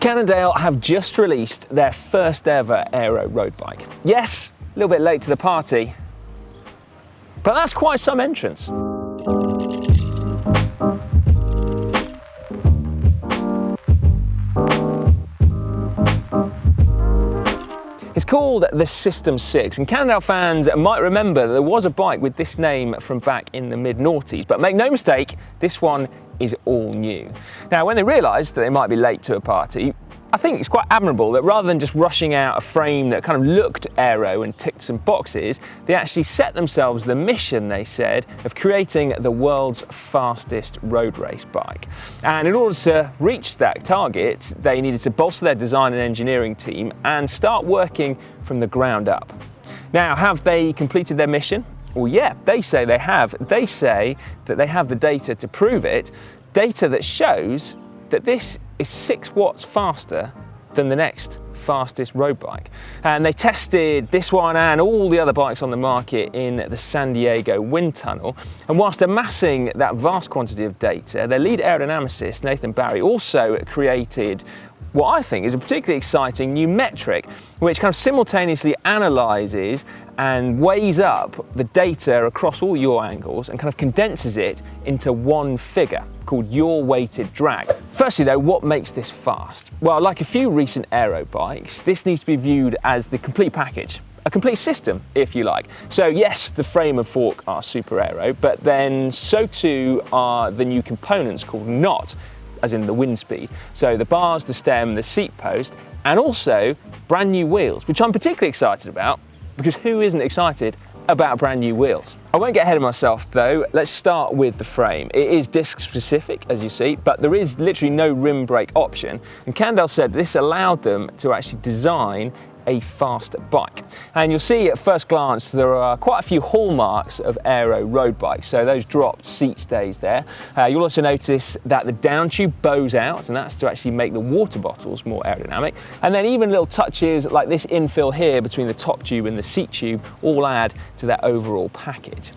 Cannondale have just released their first ever aero road bike. Yes, a little bit late to the party, but that's quite some entrance. It's called the SystemSix, and Cannondale fans might remember that there was a bike with this name from back in the mid-noughties, but make no mistake, this one is all new. Now, when they realised that they might be late to a party, I think it's quite admirable that rather than just rushing out a frame that kind of looked aero and ticked some boxes, they actually set themselves the mission, they said, of creating the world's fastest road race bike. And in order to reach that target, they needed to bolster their design and engineering team and start working from the ground up. Now, have they completed their mission? Well, yeah, they say they have. They say that they have the data to prove it, data that shows that this is 6 watts faster than the next fastest road bike. And they tested this one and all the other bikes on the market in the San Diego wind tunnel. And whilst amassing that vast quantity of data, their lead aerodynamicist, Nathan Barry, also created what I think is a particularly exciting new metric, which kind of simultaneously analyses and weighs up the data across all yaw angles and kind of condenses it into one figure called yaw weighted drag. Firstly though, what makes this fast? Well, like a few recent aero bikes, this needs to be viewed as the complete package. A complete system, if you like. So yes, the frame and fork are super aero, but then so too are the new components called knot, as in the wind speed. So the bars, the stem, the seat post, and also brand new wheels, which I'm particularly excited about, because who isn't excited about brand new wheels? I won't get ahead of myself though. Let's start with the frame. It is disc specific, as you see, but there is literally no rim brake option. And Cannondale said this allowed them to actually design a fast bike. And you'll see at first glance there are quite a few hallmarks of aero road bikes, so those dropped seat stays there. You'll also notice that the down tube bows out, and that's to actually make the water bottles more aerodynamic. And then even little touches like this infill here between the top tube and the seat tube all add to that overall package.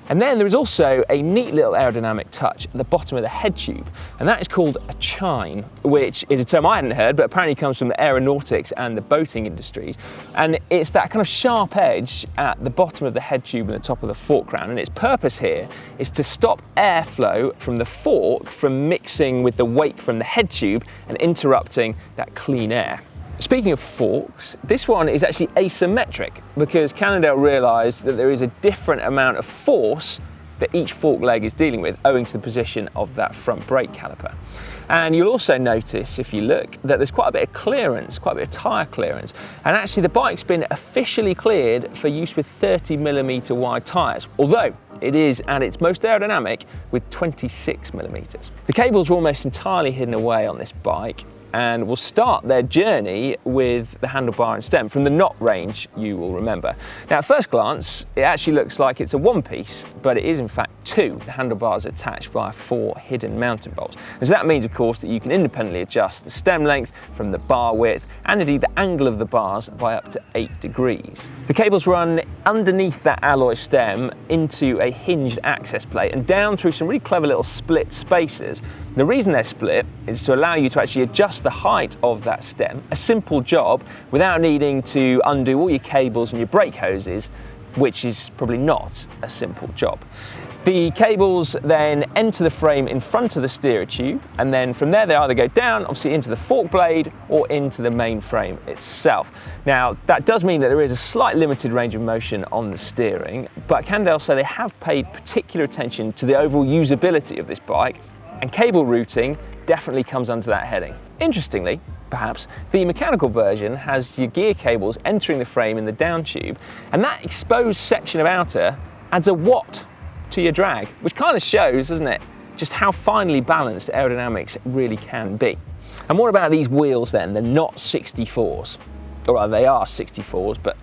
And then there is also a neat little aerodynamic touch at the bottom of the head tube, and that is called a chine, which is a term I hadn't heard, but apparently comes from the aeronautics and the boating industries. And it's that kind of sharp edge at the bottom of the head tube and the top of the fork crown, and its purpose here is to stop airflow from the fork from mixing with the wake from the head tube and interrupting that clean air. Speaking of forks, this one is actually asymmetric because Cannondale realised that there is a different amount of force that each fork leg is dealing with owing to the position of that front brake caliper. And you'll also notice, if you look, that there's quite a bit of clearance, quite a bit of tyre clearance. And actually the bike's been officially cleared for use with 30mm wide tyres, although it is at its most aerodynamic with 26mm. The cables are almost entirely hidden away on this bike, and will start their journey with the Handlebar and Stem from the knot range, you will remember. Now at first glance, it actually looks like it's a one piece, but it is in fact two. The handlebars are attached via 4 hidden mounting bolts. And so that means of course that you can independently adjust the stem length from the bar width and indeed the angle of the bars by up to 8 degrees. The cables run underneath that alloy stem into a hinged access plate and down through some really clever little split spacers. The reason they're split is to allow you to actually adjust the height of that stem, a simple job without needing to undo all your cables and your brake hoses, which is probably not a simple job. The cables then enter the frame in front of the steerer tube, and then from there they either go down, obviously into the fork blade, or into the main frame itself. Now that does mean that there is a slight limited range of motion on the steering, but Cannondale say they have paid particular attention to the overall usability of this bike, and cable routing definitely comes under that heading. Interestingly, perhaps, the mechanical version has your gear cables entering the frame in the down tube, and that exposed section of outer adds a watt to your drag, which kind of shows, doesn't it, just how finely balanced aerodynamics really can be. And what about these wheels then? They're not 64s. All right, they are 64s, but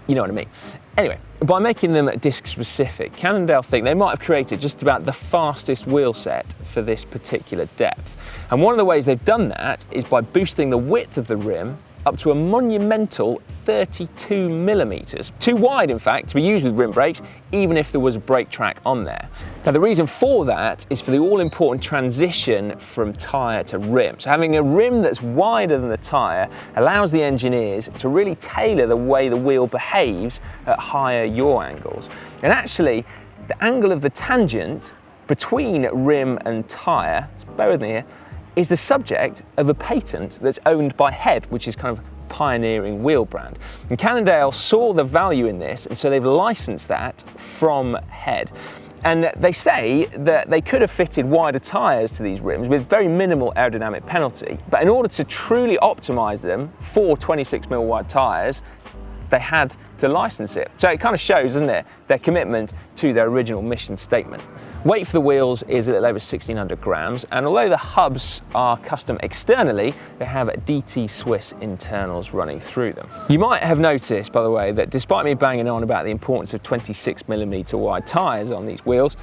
you know what I mean. Anyway, by making them disc specific, Cannondale think they might have created just about the fastest wheel set for this particular depth. And one of the ways they've done that is by boosting the width of the rim up to a monumental 32 millimeters. Too wide, in fact, to be used with rim brakes, even if there was a brake track on there. Now, the reason for that is for the all-important transition from tyre to rim. So having a rim that's wider than the tyre allows the engineers to really tailor the way the wheel behaves at higher yaw angles. And actually, the angle of the tangent between rim and tyre, bear with me here, is the subject of a patent that's owned by Head, which is kind of a pioneering wheel brand. And Cannondale saw the value in this, and so they've licensed that from Head. And they say that they could have fitted wider tyres to these rims with very minimal aerodynamic penalty, but in order to truly optimise them for 26mm wide tyres, they had to license it. So it kind of shows, doesn't it, their commitment to their original mission statement. Weight for the wheels is a little over 1,600 grams, and although the hubs are custom externally, they have DT Swiss internals running through them. You might have noticed, by the way, that despite me banging on about the importance of 26mm wide tyres on these wheels,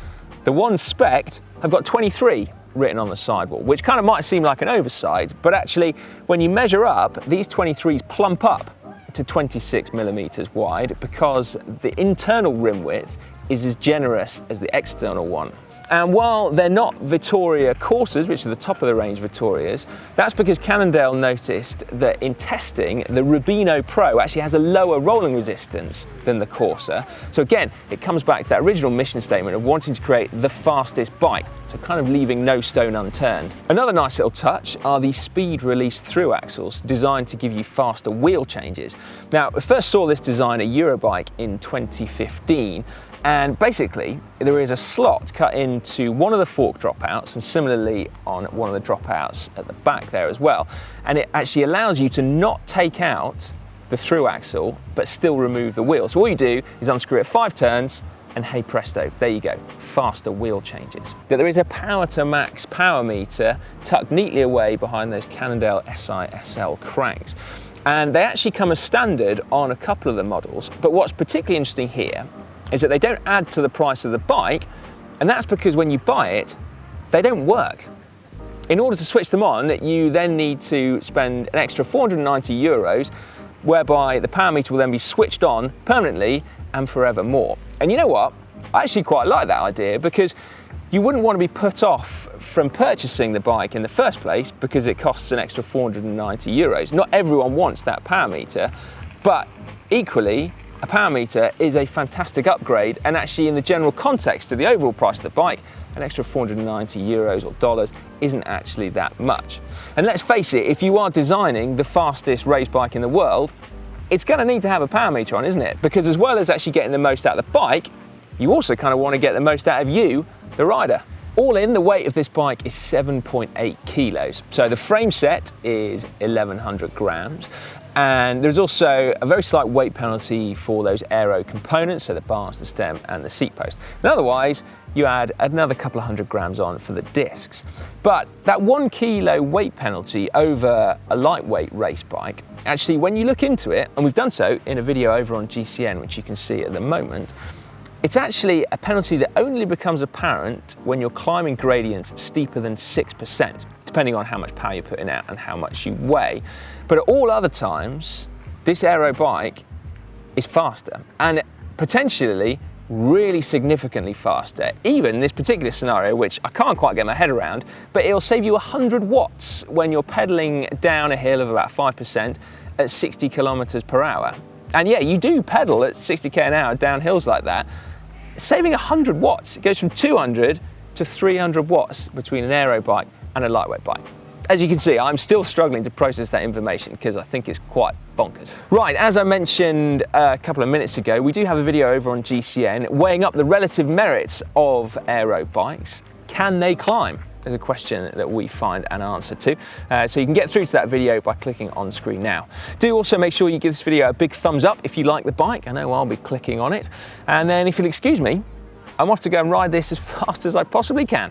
the ones spec'd have got 23 written on the sidewall, which kind of might seem like an oversight, but actually, when you measure up, these 23s plump up to 26mm wide because the internal rim width is as generous as the external one. And while they're not Vittoria Corsas, which are the top of the range Vittorias, that's because Cannondale noticed that in testing, the Rubino Pro actually has a lower rolling resistance than the Corsa. So again, it comes back to that original mission statement of wanting to create the fastest bike, so kind of leaving no stone unturned. Another nice little touch are the speed release through axles designed to give you faster wheel changes. Now, we first saw this design at Eurobike in 2015, and basically there is a slot cut into one of the fork dropouts and similarly on one of the dropouts at the back there as well. And it actually allows you to not take out the through axle, but still remove the wheel. So all you do is unscrew it 5 turns, and hey presto, there you go, faster wheel changes. But there is a power to max power meter tucked neatly away behind those Cannondale Si Sl Cranks. And they actually come as standard on a couple of the models. But what's particularly interesting here is that they don't add to the price of the bike, and that's because when you buy it, they don't work. In order to switch them on, you then need to spend an extra 490 euros, whereby the power meter will then be switched on permanently and forevermore. And you know what? I actually quite like that idea, because you wouldn't want to be put off from purchasing the bike in the first place because it costs an extra 490 euros. Not everyone wants that power meter, but equally, a power meter is a fantastic upgrade, and actually in the general context of the overall price of the bike, an extra 490 euros or dollars isn't actually that much. And let's face it, if you are designing the fastest race bike in the world, it's going to need to have a power meter on, isn't it? Because as well as actually getting the most out of the bike, you also kind of want to get the most out of you, the rider. All in, the weight of this bike is 7.8 kilos. So the frame set is 1,100 grams. And there's also a very slight weight penalty for those aero components, so the bars, the stem, and the seat post. And otherwise, you add another couple of 100 grams on for the discs. But that 1 kilo weight penalty over a lightweight race bike, actually, when you look into it, and we've done so in a video over on GCN, which you can see at the moment, it's actually a penalty that only becomes apparent when you're climbing gradients steeper than 6%, depending on how much power you're putting out and how much you weigh. But at all other times, this aero bike is faster, and potentially really significantly faster, even in this particular scenario, which I can't quite get my head around, but it'll save you 100 watts when you're pedaling down a hill of about 5% at 60 kilometers per hour. And yeah, you do pedal at 60k an hour down hills like that, saving 100 watts. It goes from 200 to 300 watts between an aero bike and a lightweight bike. As you can see, I'm still struggling to process that information because I think it's quite bonkers. Right, as I mentioned a couple of minutes ago, we do have a video over on GCN weighing up the relative merits of aero bikes. Can they climb? Is a question that we find an answer to. So you can get through to that video by clicking on screen now. Do also make sure you give this video a big thumbs up if you like the bike. I know I'll be clicking on it. And then if you'll excuse me, I'm off to go and ride this as fast as I possibly can.